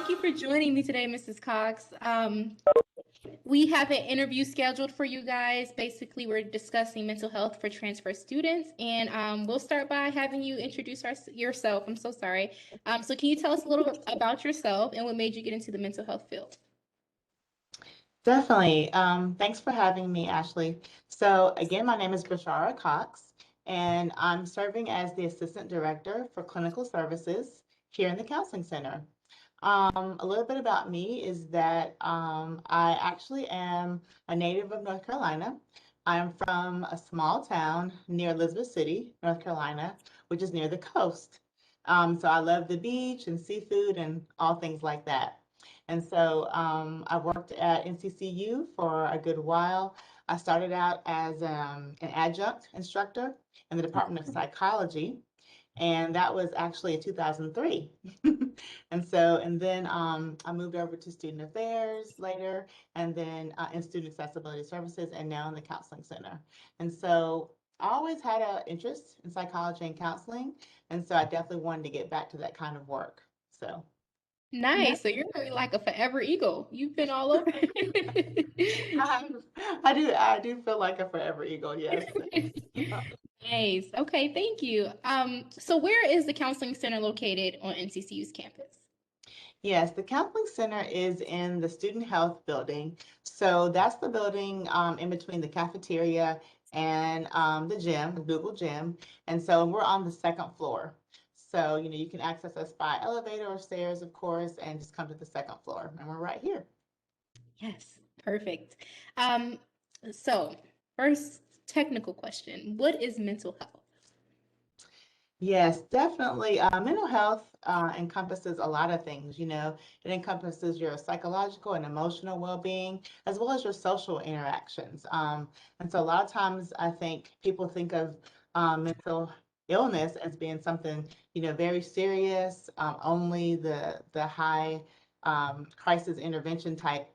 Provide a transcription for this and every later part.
Thank you for joining me today, Mrs. Cox. We have an interview scheduled for you guys. Basically, we're discussing mental health for transfer students, and we'll start by having you introduce yourself. I'm so sorry. So, can you tell us a little bit about yourself and what made you get into the mental health field? Definitely. Thanks for having me, Ashley. So again, my name is Bashara Cox, and I'm serving as the Assistant Director for Clinical Services here in the Counseling Center. A little bit about me is that I actually am a native of North Carolina. I'm from a small town near Elizabeth City, North Carolina, which is near the coast. So I love the beach and seafood and all things like that. And so I worked at NCCU for a good while. I started out as an adjunct instructor in the Department of Psychology, and that was actually in 2003. And then I moved over to student affairs later, and then in student accessibility services, and now in the counseling center. And so I always had an interest in psychology and counseling, and so I definitely wanted to get back to that kind of work. So. Nice. So you're like a forever eagle. You've been all over. I, I do feel like a forever eagle, yes. Nice. Okay, thank you. So where is the counseling center located on NCCU's campus? Yes, the counseling center is in the student health building. So that's the building in between the cafeteria and the gym, the Google gym. And so we're on the second floor. So, you can access us by elevator or stairs, of course, and just come to the second floor. And we're right here. Yes, perfect. Um, so first technical question, what is mental health? Yes, definitely. Mental health encompasses a lot of things. It encompasses your psychological and emotional well-being, as well as your social interactions. And so a lot of times I think people think of mental illness as being something, very serious, only the high crisis intervention type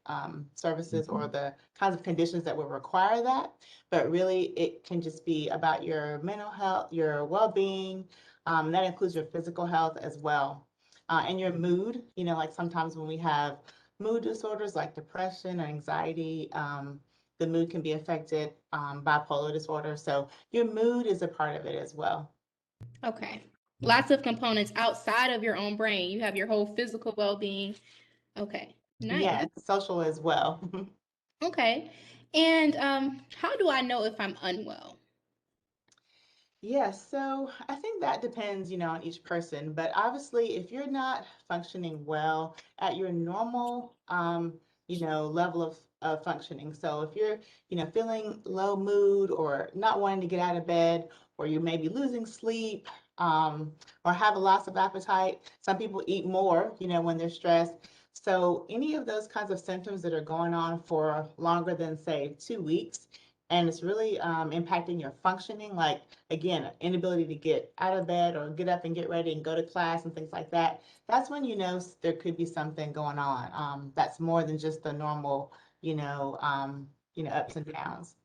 services or the kinds of conditions that would require that. But really, it can just be about your mental health, your well-being. That includes your physical health as well, and your mood. Like sometimes when we have mood disorders like depression or anxiety, the mood can be affected, bipolar disorder. So your mood is a part of it as well. Okay. Lots of components outside of your own brain. You have your whole physical well-being. Okay. Nice. Yes, social as well. Okay. And how do I know if I'm unwell? Yes, so I think that depends, on each person. But obviously, if you're not functioning well at your normal, level of functioning, so if you're, feeling low mood or not wanting to get out of bed, or you may be losing sleep, or have a loss of appetite, some people eat more, when they're stressed. So any of those kinds of symptoms that are going on for longer than, say, 2 weeks, and it's really impacting your functioning, like again, inability to get out of bed or get up and get ready and go to class and things like that, that's when there could be something going on. That's more than just the normal, ups and downs.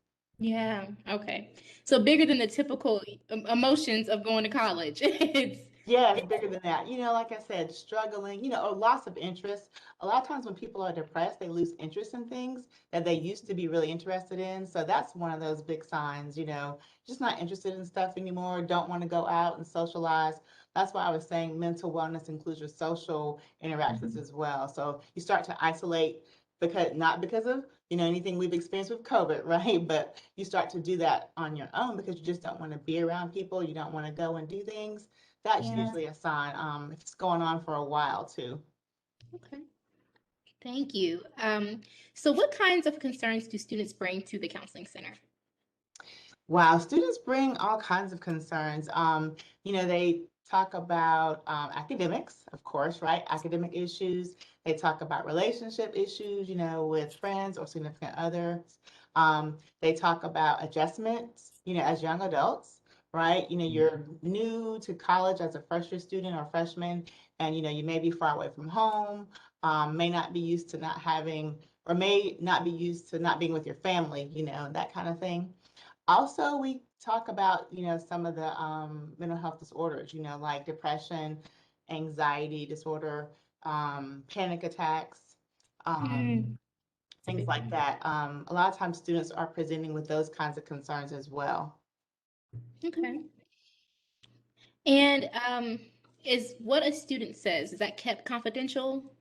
Yeah. Okay. So bigger than the typical emotions of going to college. It's Yes, bigger than that. Like I said, struggling, or loss of interest. A lot of times when people are depressed, they lose interest in things that they used to be really interested in. So that's one of those big signs, just not interested in stuff anymore, don't want to go out and socialize. That's why I was saying mental wellness includes your social interactions as well. So you start to isolate because not because of, anything we've experienced with COVID, right? But you start to do that on your own because you just don't want to be around people, you don't want to go and do things. That's yeah. usually a sign. If it's going on for a while too. Okay. Thank you. So what kinds of concerns do students bring to the counseling center? Wow, students bring all kinds of concerns. They talk about academics, of course, right? Academic issues. They talk about relationship issues, with friends or significant others. They talk about adjustments, as young adults, right? You're new to college as a first year student or freshman, and you may be far away from home, may not be used to not having, or may not be used to not being with your family, that kind of thing. Also, we talk about, some of the mental health disorders, like depression, anxiety disorder, panic attacks, Mm, it's a things big like one. that. A lot of times students are presenting with those kinds of concerns as well. Okay. And is what a student says, is that kept confidential?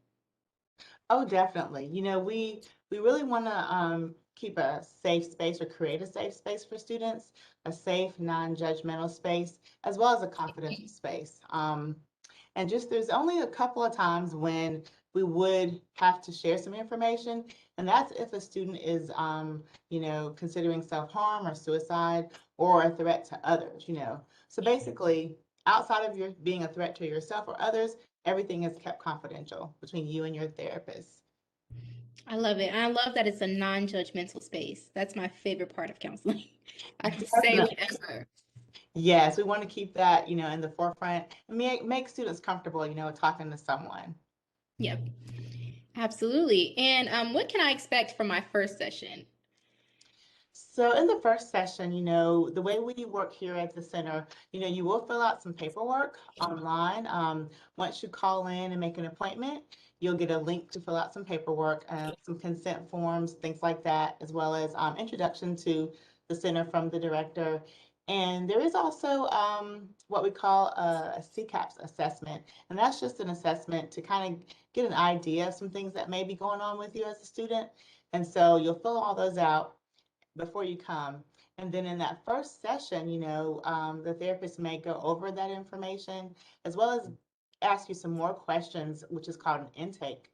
Oh, definitely. We really want to keep a safe space or create a safe space for students, a safe, non-judgmental space, as well as a confidential space. And just there's only a couple of times when we would have to share some information, and that's if a student is, considering self-harm or suicide or a threat to others. So basically, outside of your being a threat to yourself or others, everything is kept confidential between you and your therapist. I love it. I love that it's a non-judgmental space. That's my favorite part of counseling. I can say Definitely. whatever. Yes, we want to keep that, in the forefront and make students comfortable, talking to someone. Yep, absolutely. And what can I expect from my first session? So in the first session, the way we work here at the center, you will fill out some paperwork online. Once you call in and make an appointment, you'll get a link to fill out some paperwork, some consent forms, things like that, as well as introduction to the center from the director. And there is also what we call a CCAPS assessment, and that's just an assessment to kind of get an idea of some things that may be going on with you as a student. And so you'll fill all those out before you come. And then in that first session, the therapist may go over that information as well as ask you some more questions, which is called an intake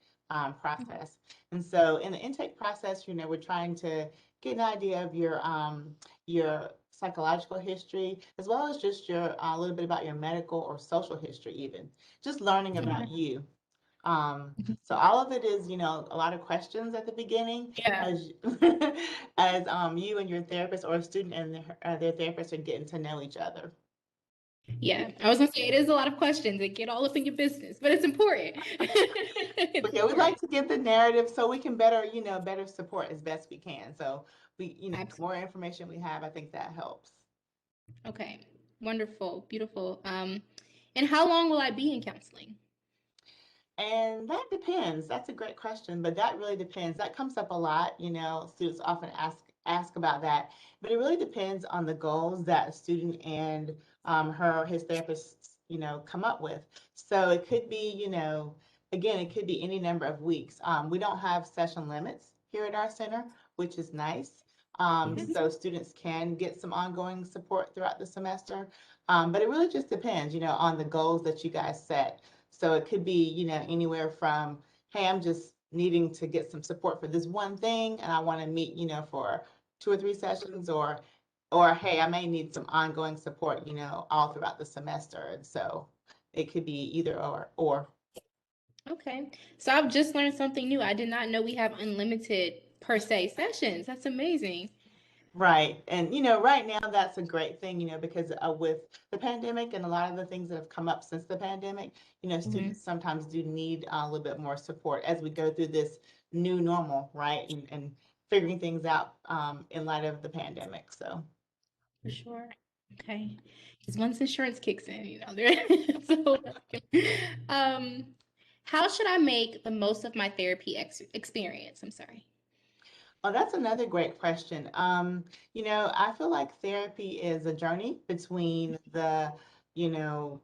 process. And so in the intake process, we're trying to get an idea of your psychological history, as well as just your a little bit about your medical or social history, even just learning about you. So all of it is, a lot of questions at the beginning Yeah. as as you and your therapist or a student and their therapist are getting to know each other. Yeah, I was gonna say it is a lot of questions that get all up in your business, but it's important. It's But yeah, we like important. to get the narrative so we can better support as best we can. So the more Absolutely. information we have, I think that helps. Okay. Wonderful. Beautiful. And how long will I be in counseling? And that depends. That's a great question, but that really depends. That comes up a lot. Students often ask about that, but it really depends on the goals that a student and her or his therapist, come up with. So it could be, again, it could be any number of weeks. We don't have session limits here at our center, which is nice. So students can get some ongoing support throughout the semester. But it really just depends, on the goals that you guys set. So it could be, anywhere from, hey, I'm just needing to get some support for this one thing and I want to meet, for 2 or 3 sessions or hey, I may need some ongoing support, all throughout the semester. And so it could be either or. Okay. So I've just learned something new. I did not know we have unlimited per se sessions. That's amazing. Right. And, right now that's a great thing, because with the pandemic and a lot of the things that have come up since the pandemic, Mhm. students sometimes do need a little bit more support as we go through this new normal, right? And figuring things out in light of the pandemic. So, For sure. Okay. Because once insurance kicks in, there. So, um, how should I make the most of my therapy experience? I'm sorry. oh, that's another great question. I feel like therapy is a journey between the,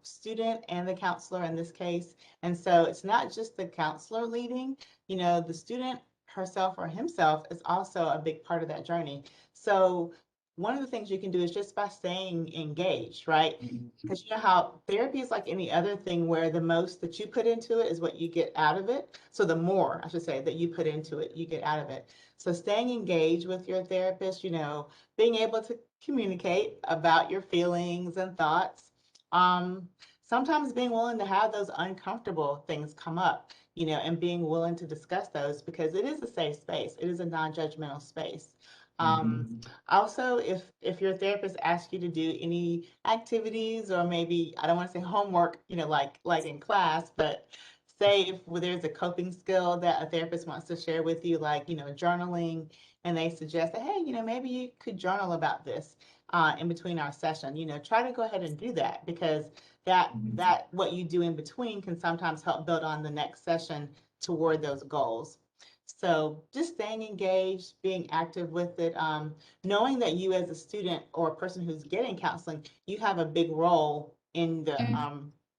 student and the counselor in this case. And so it's not just the counselor leading, the student herself or himself is also a big part of that journey. So one of the things you can do is just by staying engaged, right? Because you know how therapy is like any other thing where the most that you put into it is what you get out of it. So the more, I should say, that you put into it, you get out of it. So staying engaged with your therapist, being able to communicate about your feelings and thoughts. Um, Sometimes being willing to have those uncomfortable things come up, and being willing to discuss those because it is a safe space. It is a non-judgmental space. Also, if your therapist asks you to do any activities or maybe I don't want to say homework, like in class, but say if there's a coping skill that a therapist wants to share with you, like journaling, and they suggest that hey, maybe you could journal about this in between our session. Try to go ahead and do that because that what you do in between can sometimes help build on the next session toward those goals. So just staying engaged, being active with it, knowing that you as a student or a person who's getting counseling, you have a big role in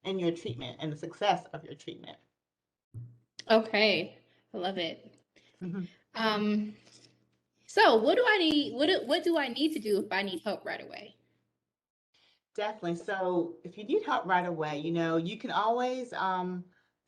your treatment and the success of your treatment. Okay, I love it. Mhm. Um, so what do I need? What do I need to do if I need help right away? Definitely. So if you need help right away, you can always,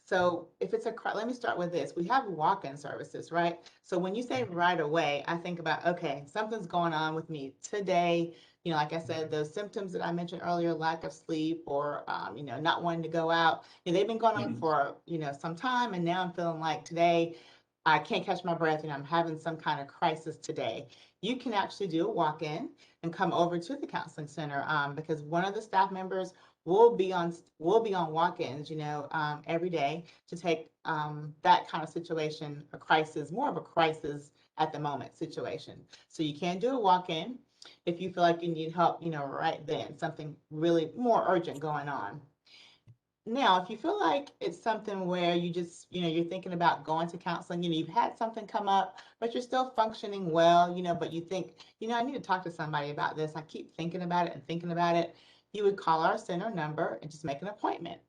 so if it's let me start with this. We have walk-in services, right? So when you say right away, I think about, okay, something's going on with me today. Like I said, those symptoms that I mentioned earlier, lack of sleep or, not wanting to go out, they've been going on for, some time. And now I'm feeling like today I can't catch my breath. I'm having some kind of crisis today. You can actually do a walk-in and come over to the counseling center, because one of the staff members will be on walk-ins, every day to take that kind of situation, a crisis, more of a crisis at the moment situation. So you can do a walk-in if you feel like you need help, right then, something really more urgent going on. Now, if you feel like it's something where you just, you're thinking about going to counseling, you've had something come up, but you're still functioning well, but you think, I need to talk to somebody about this. I keep thinking about it and thinking about it. You would call our center number and just make an appointment.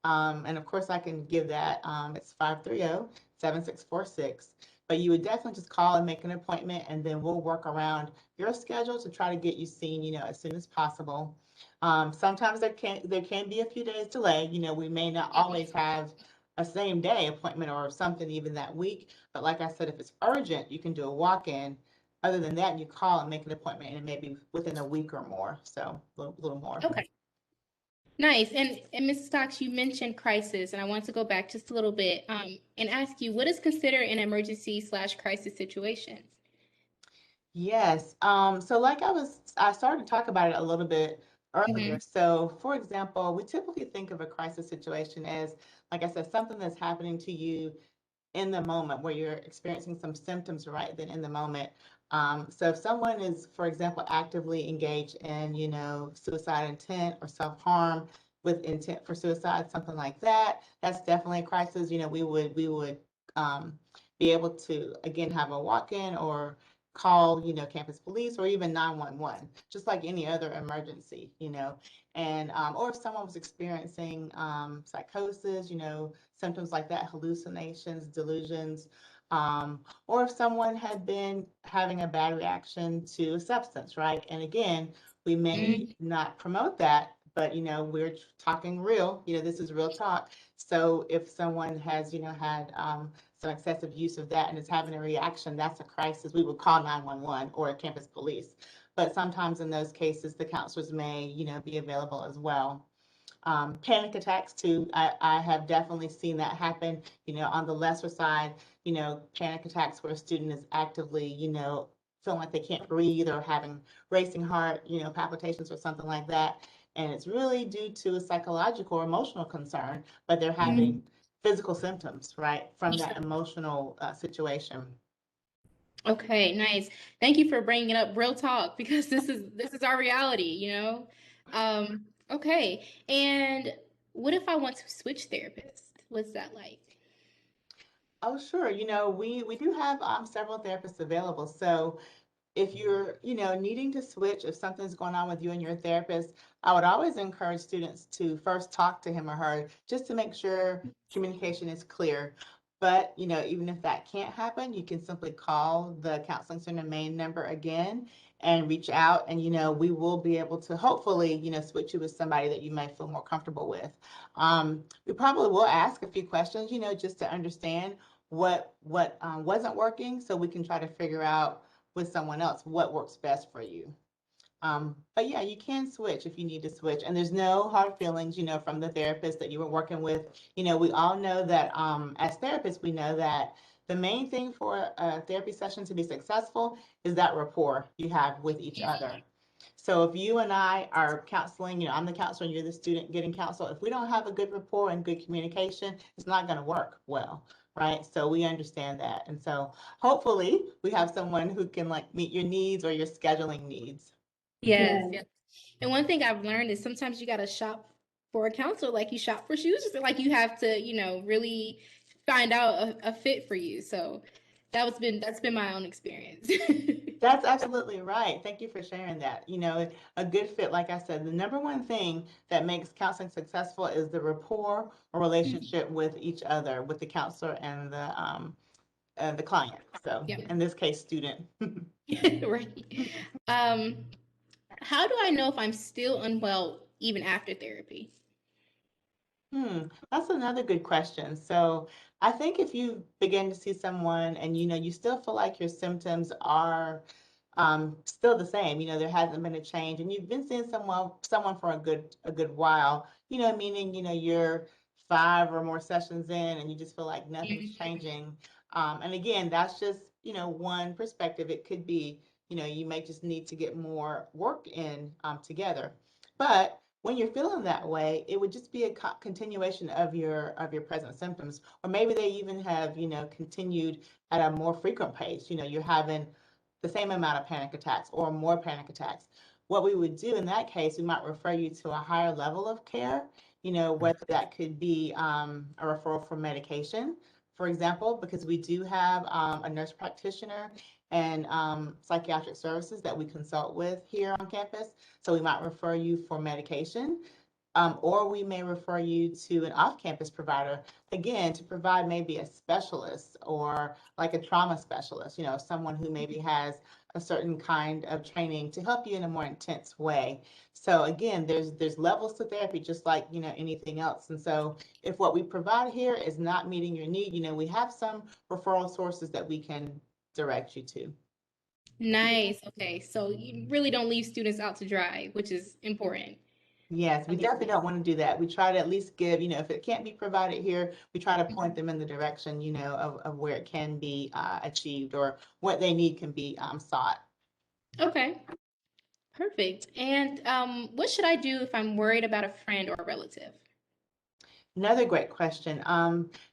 And of course, I can give that. It's 530-7646. But you would definitely just call and make an appointment, and then we'll work around your schedule to try to get you seen, as soon as possible. Sometimes there can be a few days delay. We may not always have a same day appointment or something even that week. But like I said, if it's urgent, you can do a walk-in. Other than that, you call and make an appointment, and it may be within a week or more. So a little more. Okay. Nice. And Mrs. Cox, you mentioned crisis, and I want to go back just a little bit and ask you, what is considered an emergency/crisis situation? Yes. So like I started to talk about it a little bit Mm-hmm. earlier. So for example, we typically think of a crisis situation as, like I said, something that's happening to you in the moment where you're experiencing some symptoms right then in the moment. So if someone is, for example, actively engaged in, suicide intent or self-harm with intent for suicide, something like that, that's definitely a crisis. We would be able to again have a walk-in or call, campus police or even 911, just like any other emergency, and or if someone was experiencing psychosis, symptoms like that, hallucinations, delusions, or if someone had been having a bad reaction to a substance, right? And again, we may not promote that, but we're talking real, this is real talk. So if someone has, had some excessive use of that and is having a reaction, that's a crisis. We would call 911 or campus police. But sometimes in those cases, the counselors may, be available as well. Panic attacks too. I have definitely seen that happen, on the lesser side, panic attacks where a student is actively, feeling like they can't breathe or having racing heart, palpitations or something like that. And it's really due to a psychological or emotional concern, but they're having physical symptoms, right, from that emotional situation. Okay, nice. Thank you for bringing up real talk because this is our reality. Okay. And what if I want to switch therapists? What's that like? Oh, sure. We do have several therapists available. So if you're, needing to switch, if something's going on with you and your therapist, I would always encourage students to first talk to him or her just to make sure communication is clear. But, even if that can't happen, you can simply call the counseling center main number again and reach out. And, we will be able to hopefully, switch you with somebody that you might feel more comfortable with. We probably will ask a few questions, just to understand what wasn't working so we can try to figure out with someone else what works best for you. But yeah, you can switch if you need to switch, and there's no hard feelings, from the therapist that you were working with. We all know that as therapists, we know that the main thing for a therapy session to be successful is that rapport you have with each other. So if you and I are counseling, I'm the counselor and you're the student getting counsel. If we don't have a good rapport and good communication, it's not going to work well, right? So we understand that. And so hopefully we have someone who can like meet your needs or your scheduling needs. Yes, yes. And one thing I've learned is sometimes you gotta shop for a counselor, like you shop for shoes, like you have to, you know, really find out a fit for you. So that's been my own experience. That's absolutely right. Thank you for sharing that. You know, a good fit, like I said, the number one thing that makes counseling successful is the rapport or relationship with each other, with the counselor and the client. So Yeah. in this case, student. Right. Um, how do I know if I'm still unwell even after therapy? That's another good question. So I think if you begin to see someone and you know you still feel like your symptoms are still the same, you know, there hasn't been a change, and you've been seeing someone for a good while, you know, meaning you know you're 5 or more sessions in and you just feel like nothing's Mhm. changing. And again, that's just you know one perspective. It could be you know you may just need to get more work in together, but when you're feeling that way, it would just be a continuation of your present symptoms, or maybe they even have you know continued at a more frequent pace. You know, you're having the same amount of panic attacks or more panic attacks. What we would do in that case, we might refer you to a higher level of care. You know, whether that could be a referral for medication, for example, because we do have a nurse practitioner and psychiatric services that we consult with here on campus. So we might refer you for medication, or we may refer you to an off-campus provider, again, to provide maybe a specialist or like a trauma specialist, you know, someone who maybe has a certain kind of training to help you in a more intense way. So again, there's levels to therapy, just like, you know, anything else. And so if what we provide here is not meeting your need, you know, we have some referral sources that we can direct you to. Nice. Okay. So you really don't leave students out to dry, which is important. Yes, we That makes definitely sense. don't want to do that. We try to at least give, you know, if it can't be provided here, we try to point them in the direction, you know, of where it can be achieved or what they need can be sought. Okay. Perfect. And what should I do if I'm worried about a friend or a relative? Another great question.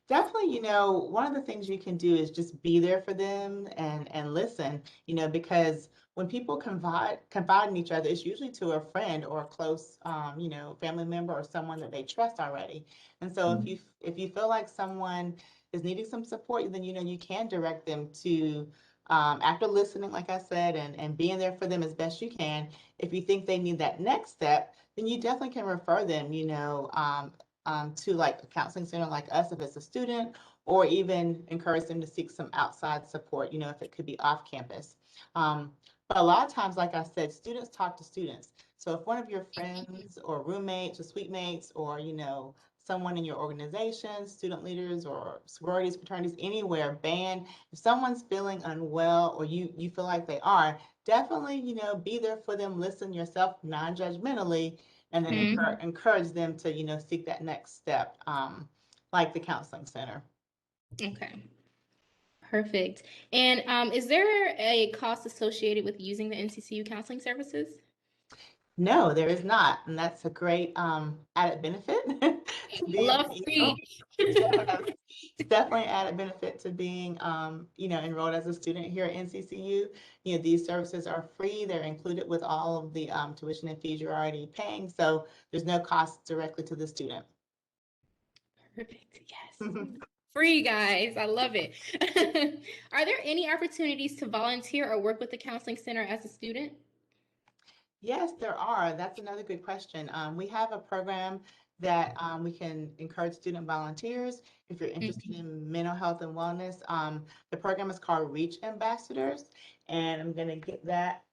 Definitely, you know, one of the things you can do is just be there for them and listen, you know, because when people confide in each other, it's usually to a friend or a close, you know, family member or someone that they trust already. And so if you feel like someone is needing some support, then you know you can direct them to after listening, like I said, and being there for them as best you can. If you think they need that next step, then you definitely can refer them, you know, to like a counseling center like us if it's a student, or even encourage them to seek some outside support, you know, if it could be off campus. But a lot of times, like I said, students talk to students. So if one of your friends or roommates or suite mates or, you know, someone in your organization, student leaders or sororities, fraternities, anywhere, band, if someone's feeling unwell or you feel like they are, definitely, you know, be there for them, listen yourself non-judgmentally, and then Mhm. encourage them to, you know, seek that next step, like the counseling center. Okay. Perfect. And is there a cost associated with using the NCCU counseling services? No, there is not, and that's a great added benefit to I being, love you know, free. yes, it's definitely added benefit to being, you know, enrolled as a student here at NCCU. You know, these services are free. They're included with all of the tuition and fees you're already paying, so there's no cost directly to the student. Perfect. Yes. Free, guys. I love it. Are there any opportunities to volunteer or work with the counseling center as a student? Yes, there are. That's another good question. We have a program that we can encourage student volunteers if you're interested Mhm. in mental health and wellness. The program is called Reach Ambassadors, and I'm going to get that.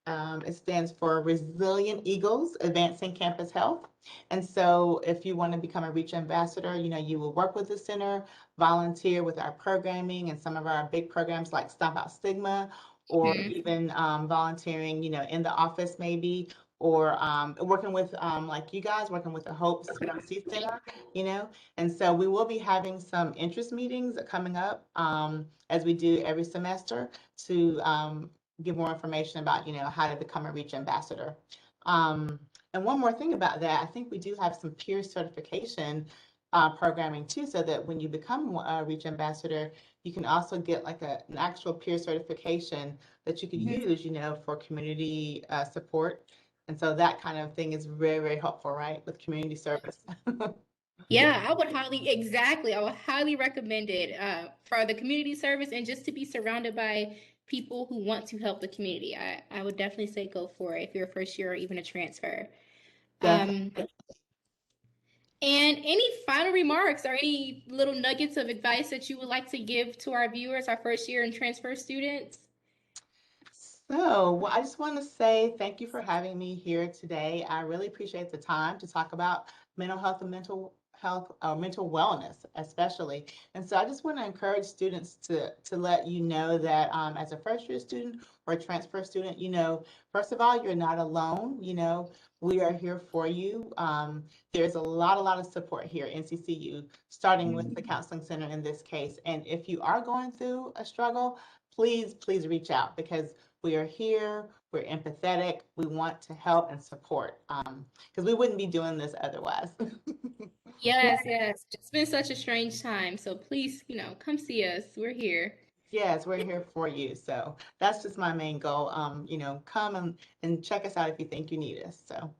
It stands for Resilient Eagles Advancing Campus Health. And so, if you want to become a Reach Ambassador, you know, you will work with the center, volunteer with our programming and some of our big programs like Stomp Out Stigma, or Mhm. even volunteering, you know, in the office maybe, or working with like you guys working with the Hope CRC Center, you know. And so we will be having some interest meetings coming up as we do every semester to give more information about, you know, how to become a Reach Ambassador. Um, and one more thing about that, I think we do have some peer certification programming too, so that when you become a Reach Ambassador, you can also get like an actual peer certification that you could Mhm. use, you know, for community support And so that kind of thing is very, very helpful, right, with community service. Yeah, I would highly recommend it for the community service and just to be surrounded by people who want to help the community. I would definitely say go for it if you're a first year or even a transfer. Um, Definitely. and any final remarks or any little nuggets of advice that you would like to give to our viewers, our first year and transfer students? So, well, I just want to say thank you for having me here today. I really appreciate the time to talk about mental health and mental wellness, especially. And so, I just want to encourage students to let you know that as a first year student or a transfer student, first of all, you're not alone. We are here for you. There's a lot of support here at NCCU, starting with the counseling center in this case. And if you are going through a struggle, please reach out because we are here, we're empathetic, we want to help and support, because we wouldn't be doing this otherwise. Yes, yes. It's been such a strange time. So please, come see us. We're here. Yes, we're here for you. So that's just my main goal. Come and check us out if you think you need us. So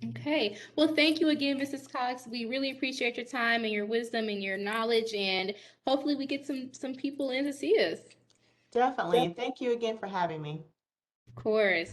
Okay. Well, thank you again, Mrs. Cox. We really appreciate your time and your wisdom and your knowledge, and hopefully we get some people in to see us. definitely. And thank you again for having me. Of course.